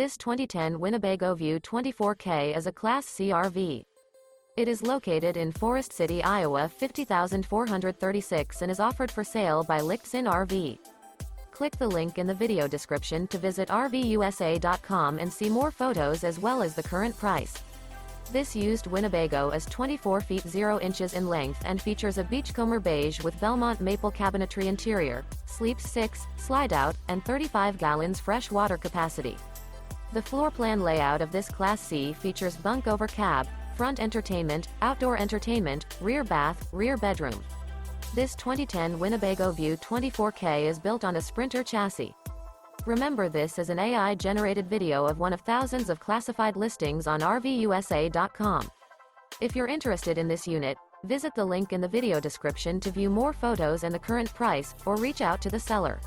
This 2010 Winnebago View 24K is a Class C RV. It is located in Forest City, Iowa 50,436 and is offered for sale by Lichtsinn RV. Click the link in the video description to visit RVUSA.com and see more photos as well as the current price. This used Winnebago is 24 feet 0 inches in length and features a Beachcomber Beige with Belmont Maple Cabinetry interior, sleeps 6, Slideout, and 35 gallons fresh water capacity. The floor plan layout of this Class C features bunk over cab, front entertainment, outdoor entertainment, rear bath, rear bedroom. This 2010 Winnebago View 24K is built on a Sprinter chassis. Remember, this is an AI-generated video of one of thousands of classified listings on RVUSA.com. If you're interested in this unit, visit the link in the video description to view more photos and the current price, or reach out to the seller.